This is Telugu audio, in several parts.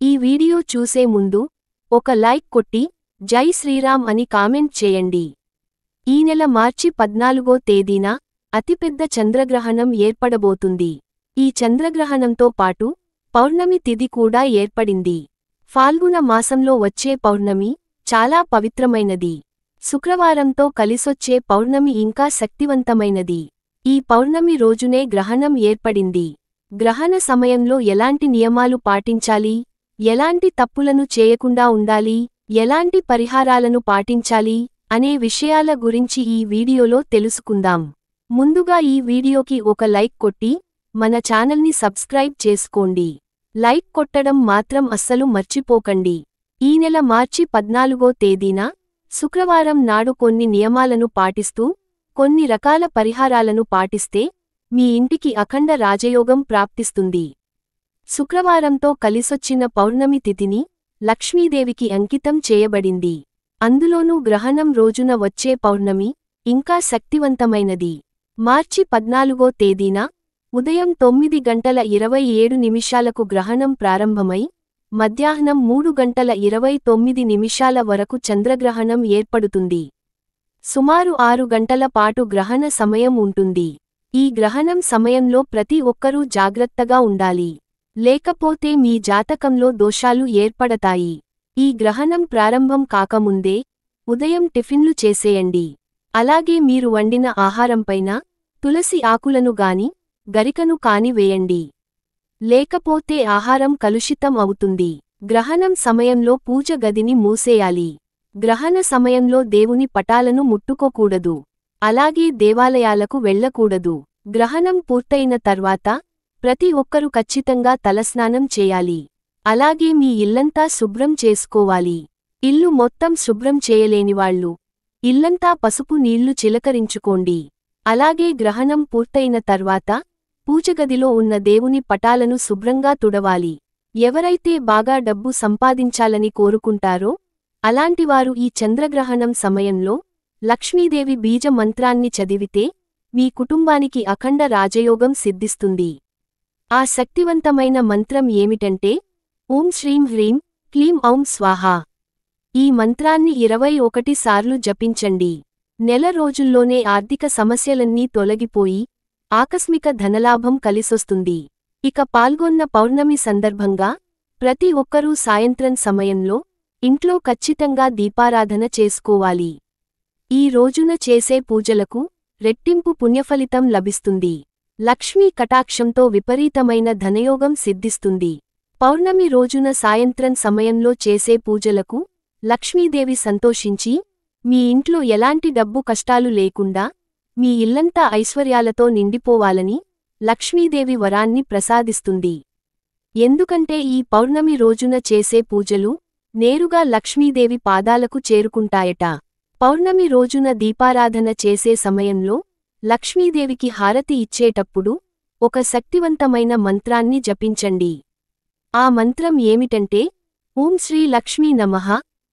ఈ వీడియో చూసే ముందు ఒక లైక్ కొట్టి జై శ్రీరామ్ అని కామెంట్ చేయండి. ఈ నెల మార్చి 14వ తేదీన అతిపెద్ద చంద్రగ్రహణం ఏర్పడబోతుంది. ఈ చంద్రగ్రహణంతో పాటు పౌర్ణమి తిథి కూడా ఏర్పడింది. ఫాల్గుణ మాసంలో వచ్చే పౌర్ణమి చాలా పవిత్రమైనది. శుక్రవారంతో కలిసొచ్చే పౌర్ణమి ఇంకా శక్తివంతమైనది. ఈ పౌర్ణమి రోజునే గ్రహణం ఏర్పడింది. గ్రహణ సమయంలో ఎలాంటి నియమాలు పాటించాలి, ఎలాంటి తప్పులను చేయకుండా ఉండాలి, ఎలాంటి పరిహారాలను పాటించాలి అనే విషయాల గురించి ఈ వీడియోలో తెలుసుకుందాం. ముందుగా ఈ వీడియోకి ఒక లైక్ కొట్టి మన ఛానల్ని సబ్స్క్రైబ్ చేసుకోండి. లైక్ కొట్టడం మాత్రం అస్సలు మర్చిపోకండి. ఈ నెల మార్చి 14వ తేదీన శుక్రవారం నాడు కొన్ని నియమాలను పాటిస్తూ కొన్ని రకాల పరిహారాలను పాటిస్తే మీ ఇంటికి అఖండ రాజయోగం ప్రాప్తిస్తుంది. శుక్రవారంతో కలిసొచ్చిన పౌర్ణమి తిథిని లక్ష్మీదేవికి అంకితం చేయబడింది. అందులోనూ గ్రహణం రోజున వచ్చే పౌర్ణమి ఇంకా శక్తివంతమైనది. మార్చి 14వ తేదీన ఉదయం 9:27 గ్రహణం ప్రారంభమై మధ్యాహ్నం 3:29 వరకు చంద్రగ్రహణం ఏర్పడుతుంది. సుమారు 6 గంటల పాటు గ్రహణ సమయం ఉంటుంది. ఈ గ్రహణం సమయంలో ప్రతి ఒక్కరూ జాగ్రత్తగా ఉండాలి. లేకపోతే మీ జాతకంలో దోషాలు ఏర్పడతాయి. ఈ గ్రహణం ప్రారంభం కాకముందే ఉదయం టిఫిన్లు చేసేయండి. అలాగే మీరు వండిన ఆహారంపైన తులసి ఆకులను గాని గరికను కాని వేయండి. లేకపోతే ఆహారం కలుషితం అవుతుంది. గ్రహణం సమయంలో పూజ గదిని మూసేయాలి. గ్రహణ సమయంలో దేవుని పటాలను ముట్టుకోకూడదు. అలాగే దేవాలయాలకు వెళ్ళకూడదు. గ్రహణం పూర్తయిన తర్వాత ప్రతి ఒక్కరూ ఖచ్చితంగా తలస్నానం చేయాలి. అలాగే మీ ఇల్లంతా శుభ్రం చేసుకోవాలి. ఇల్లు మొత్తం శుభ్రం చేయలేనివాళ్లు ఇల్లంతా పసుపు నీళ్లు చిలకరించుకోండి. అలాగే గ్రహణం పూర్తయిన తర్వాత పూజగదిలో ఉన్న దేవుని పటాలను శుభ్రంగా తుడవాలి. ఎవరైతే బాగా డబ్బు సంపాదించాలని కోరుకుంటారో అలాంటివారు ఈ చంద్రగ్రహణం సమయంలో లక్ష్మీదేవి బీజ మంత్రాన్ని చదివితే మీ కుటుంబానికి అఖండ రాజయోగం సిద్ధిస్తుంది. ఆ శక్తివంతమైన మంత్రం ఏమిటంటే ఓం శ్రీం హ్రీం క్లీం ఔం స్వాహా. ఈ మంత్రాన్ని 21 సార్లు జపించండి. నెల రోజుల్లోనే ఆర్థిక సమస్యలన్నీ తొలగిపోయి ఆకస్మిక ధనలాభం కలిసొస్తుంది. ఇక పాల్గొన్న పౌర్ణమి సందర్భంగా ప్రతి ఒక్కరూ సాయంత్రం సమయంలో ఇంట్లో ఖచ్చితంగా దీపారాధన చేసుకోవాలి. ఈ రోజున చేసే పూజలకు రెట్టింపు పుణ్యఫలితం లభిస్తుంది. లక్ష్మీ కటాక్షంతో విపరీతమైన ధనయోగం సిద్ధిస్తుంది. పౌర్ణమి రోజున సాయంత్రం సమయంలో చేసే పూజలకు లక్ష్మీదేవి సంతోషించి మీ ఇంట్లో ఎలాంటి డబ్బు కష్టాలు లేకుండా మీ ఇల్లంతా ఐశ్వర్యాలతో నిండిపోవాలని లక్ష్మీదేవి వరాన్ని ప్రసాదిస్తుంది. ఎందుకంటే ఈ పౌర్ణమి రోజున చేసే పూజలు నేరుగా లక్ష్మీదేవి పాదాలకు చేరుకుంటాయట. పౌర్ణమి రోజున దీపారాధన చేసే సమయంలో లక్ష్మీదేవికి హారతి ఇచ్చేటప్పుడు ఒక శక్తివంతమైన మంత్రాన్ని జపించండి. ఆ మంత్రం ఏమిటంటే ఓం శ్రీ లక్ష్మీ నమః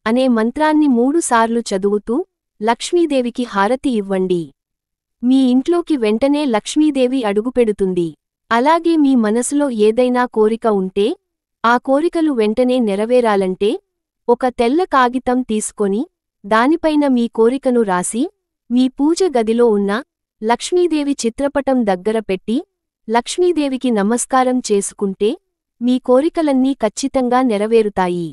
అనే మంత్రాన్ని 3 సార్లు చదువుతూ లక్ష్మీదేవికి హారతి ఇవ్వండి. మీ ఇంట్లోకి వెంటనే లక్ష్మీదేవి అడుగుపెడుతుంది. అలాగే మీ మనసులో ఏదైనా కోరిక ఉంటే ఆ కోరికలు వెంటనే నెరవేరాలంటే ఒక తెల్ల కాగితం తీసుకొని దానిపైన మీ కోరికను రాసి మీ పూజ గదిలో ఉన్న లక్ష్మీదేవి చిత్రపటం దగ్గర పెట్టి లక్ష్మీదేవికి నమస్కారం చేసుకుంటే మీ కోరికలన్నీ ఖచ్చితంగా నెరవేరుతాయి.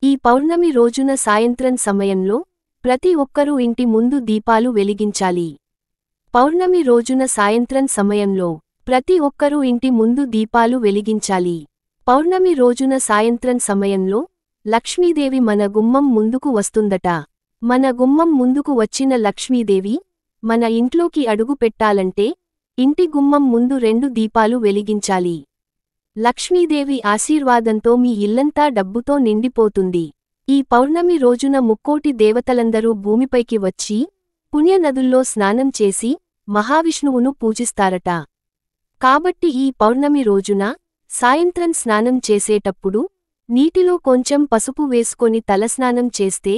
ఈ పౌర్ణమి రోజున సాయంత్రం సమయంలో ప్రతి ఒక్కరూ ఇంటి ముందు దీపాలు వెలిగించాలి. పౌర్ణమి రోజున సాయంత్రం సమయంలో ప్రతి ఒక్కరూ ఇంటి ముందు దీపాలు వెలిగించాలి. పౌర్ణమి రోజున సాయంత్రం సమయంలో లక్ష్మీదేవి మన గుమ్మం ముందుకు వస్తుందట. మన గుమ్మం ముందుకు వచ్చిన లక్ష్మీదేవి మన ఇంట్లోకి అడుగు పెట్టాలంటే ఇంటి గుమ్మం ముందు 2 దీపాలు వెలిగించాలి. లక్ష్మీదేవి ఆశీర్వాదంతో మీ ఇల్లంతా డబ్బుతో నిండిపోతుంది. ఈ పౌర్ణమి రోజున ముక్కోటి దేవతలందరూ భూమిపైకి వచ్చి పుణ్యనదుల్లో స్నానం చేసి మహావిష్ణువును పూజిస్తారట. కాబట్టి ఈ పౌర్ణమి రోజున సాయంత్రం స్నానం చేసేటప్పుడు నీటిలో కొంచెం పసుపు వేసుకొని తలస్నానం చేస్తే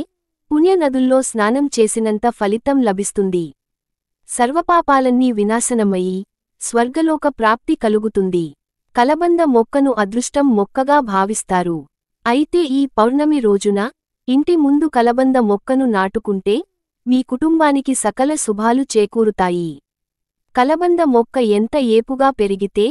పుణ్యనదుల్లో స్నానం చేసినంత ఫలితం లభిస్తుంది. సర్వపాపాలన్నీ వినాశనమయ్యి స్వర్గలోక ప్రాప్తి కలుగుతుంది. కలబంద మొక్కను అదృష్టం మొక్కగా భావిస్తారు. అయితే ఈ పౌర్ణమి రోజున ఇంటి ముందు కలబంద మొక్కను నాటుకుంటే మీ కుటుంబానికి సకల శుభాలు చేకూరుతాయి. కలబంద మొక్క ఎంత ఏపుగా పెరిగితే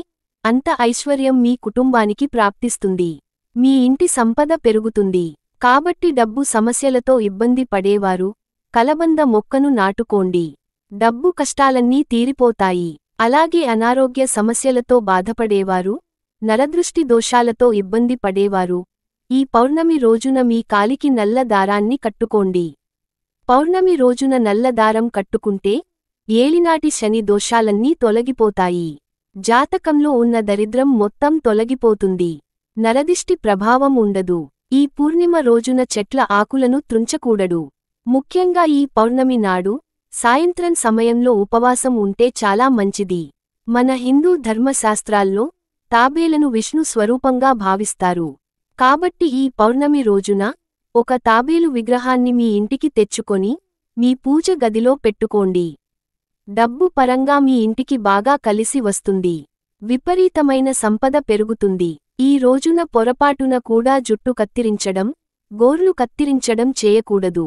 అంత ఐశ్వర్యం మీ కుటుంబానికి ప్రాప్తిస్తుంది. మీ ఇంటి సంపద పెరుగుతుంది. కాబట్టి డబ్బు సమస్యలతో ఇబ్బంది పడేవారు కలబంద మొక్కను నాటుకోండి. డబ్బు కష్టాలన్నీ తీరిపోతాయి. అలాగే అనారోగ్య సమస్యలతో బాధపడేవారు, నరదృష్టి దోషాలతో ఇబ్బంది పడేవారు ఈ పౌర్ణమి రోజున మీ కాలికి నల్ల దారాన్ని కట్టుకోండి. పౌర్ణమి రోజున నల్ల దారం కట్టుకుంటే ఏలినాటి శని దోషాలన్నీ తొలగిపోతాయి. జాతకంలో ఉన్న దరిద్రం మొత్తం తొలగిపోతుంది. నరదిష్టి ప్రభావం ఉండదు. ఈ పూర్ణిమ రోజున చెట్ల ఆకులను త్రుంచకూడదు. ముఖ్యంగా ఈ పౌర్ణమి నాడు సాయంత్రం సమయంలో ఉపవాసం ఉంటే చాలా మంచిది. మన హిందూ ధర్మశాస్త్రాల్లో తాబేలను విష్ణు స్వరూపంగా భావిస్తారు. కాబట్టి ఈ పౌర్ణమి రోజున ఒక తాబేలు విగ్రహాన్ని మీ ఇంటికి తెచ్చుకొని మీ పూజ గదిలో పెట్టుకోండి. డబ్బు పరంగా మీ ఇంటికి బాగా కలిసి వస్తుంది. విపరీతమైన సంపద పెరుగుతుంది. ఈ రోజున పొరపాటున కూడా జుట్టు కత్తిరించడం, గోర్లు కత్తిరించడం చేయకూడదు.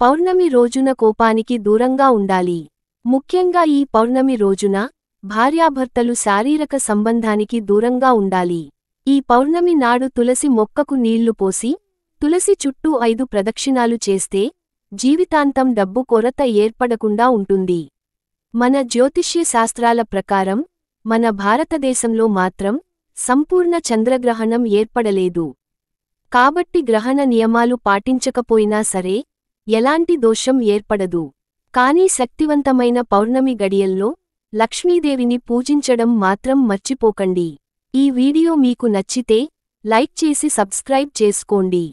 పౌర్ణమి రోజున కోపానికి దూరంగా ఉండాలి. ముఖ్యంగా ఈ పౌర్ణమి రోజున భార్యాభర్తలు శారీరక సంబంధానికి దూరంగా ఉండాలి. ఈ పౌర్ణమి నాడు తులసి మొక్కకు నీళ్లు పోసి తులసి చుట్టూ 5 ప్రదక్షిణాలు చేస్తే జీవితాంతం డబ్బు కొరత ఏర్పడకుండా ఉంటుంది. మన జ్యోతిష్య శాస్త్రాల ప్రకారం మన భారతదేశంలో మాత్రం సంపూర్ణ చంద్రగ్రహణం ఏర్పడలేదు. కాబట్టి గ్రహణ నియమాలు పాటించకపోయినా సరే ఎలాంటి దోషం ఏర్పడదు. కానీ శక్తివంతమైన పౌర్ణమి గడియల్లో లక్ష్మీదేవిని పూజించడం మాత్రం మర్చిపోకండి. ఈ వీడియో మీకు నచ్చితే లైక్ చేసి సబ్స్క్రైబ్ చేసుకోండి.